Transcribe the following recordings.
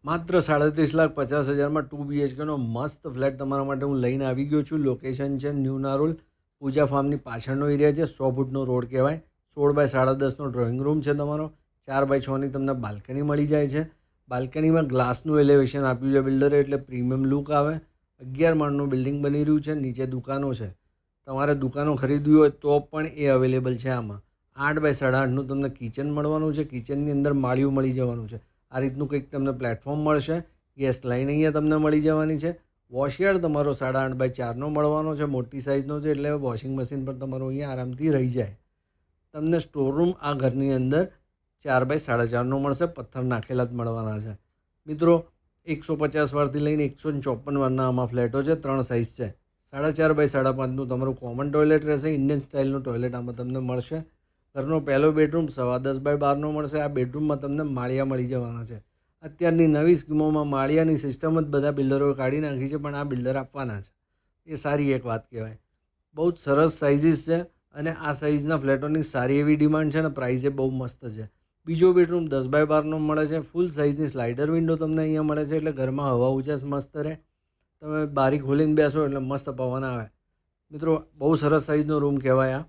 માત્ર 37,50,000 ટુ બીએચકેનો મસ્ત ફ્લેટ તમારા માટે હું લઈને આવી ગયો છું. લોકેશન છે ન્યૂ નારોલ, પૂજા ફાર્મની પાછળનો એરિયા છે. 100 ફૂટનો રોડ કહેવાય. 16x10 ડ્રોઈંગ રૂમ છે તમારો. 4x6ની તમને બાલ્કની મળી જાય છે. બાલ્કનીમાં ગ્લાસનું એલિવેશન આપ્યું છે બિલ્ડરે, એટલે પ્રીમિયમ લુક આવે. 11 માળનું બિલ્ડિંગ બની રહ્યું છે. નીચે દુકાનો છે. તમારે દુકાનો ખરીદવી હોય તો પણ એ અવેલેબલ છે. આમાં 8x8નું તમને કિચન મળવાનું છે. કિચનની અંદર માળિયું મળી જવાનું છે. આ રીતનું કંઈક તમને પ્લેટફોર્મ મળશે. ગેસ લાઈન અહીંયા તમને મળી જવાની છે. વોશયાર્ડ તમારો 8.5x4નો મળવાનો છે. મોટી સાઇઝનો છે, એટલે વોશિંગ મશીન પર તમારું અહીંયા આરામથી રહી જાય. તમને સ્ટોરરૂમ આ ઘરની અંદર 4x4.5નો મળશે. પથ્થર નાખેલા જ મળવાના છે. મિત્રો 150 વારથી લઈને 154 વારના આમાં ફ્લેટો છે. 3 સાઇઝ છે. 4.5x5નું તમારું કોમન ટોયલેટ રહેશે. ઇન્ડિયન સ્ટાઇલનું ટોયલેટ આમાં તમને મળશે. ઘરનો પહેલો બેડરૂમ 10.5x12નો મળશે. આ બેડરૂમમાં તમને માળિયા મળી જવાના છે. અત્યારની નવી સ્કીમોમાં માળિયાની સિસ્ટમ જ બધા બિલ્ડરોએ કાઢી નાખી છે, પણ આ બિલ્ડર આપવાના છે. એ સારી એક વાત કહેવાય. બહુ જ સરસ સાઇઝીસ છે અને આ સાઇઝના ફ્લેટોની સારી એવી ડિમાન્ડ છે અને પ્રાઇઝે બહુ મસ્ત છે. બીજો બેડરૂમ 10x12નો મળે છે. ફૂલ સાઇઝની સ્લાઇડર વિન્ડો તમને અહીંયા મળે છે, એટલે ઘરમાં હવા ઉજાસ મસ્ત રહે. તમે બારી ખોલીને બેસો એટલે મસ્ત પવન આવે. મિત્રો બહુ સરસ સાઇઝનો રૂમ કહેવાય.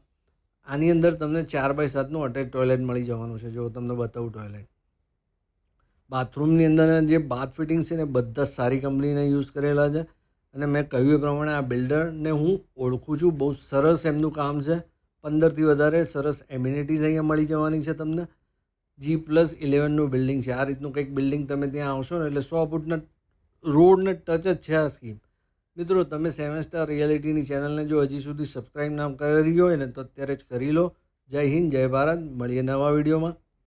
આની અંદર તમને 4x7નું અટેચ ટોયલેટ મળી જવાનું છે. જો તમને બતાવું ટોયલેટ, બાથરૂમની અંદર જે બાથ ફિટિંગ છે ને બધા જ સારી કંપનીને યુઝ કરેલા છે. અને મેં કહ્યું એ પ્રમાણે આ બિલ્ડરને હું ઓળખું છું. બહુ સરસ એમનું કામ છે. 15થી વધારે સરસ એમ્યુનિટીઝ અહીંયા મળી જવાની છે તમને. G+11નું બિલ્ડિંગ છે. આ રીતનું કંઈક બિલ્ડિંગ તમે ત્યાં આવશો ને એટલે 100 ફૂટના રોડને ટચ જ છે આ સ્કીમ. મિત્રો તમે 7 સ્ટાર રિયાલિટીની ચેનલને જો હજી સુધી સબસ્ક્રાઈબ ના કરી હોય ને તો અત્યારે જ કરી લો. જય હિન્દ, જય ભારત. મળીએ નવા વિડીયોમાં.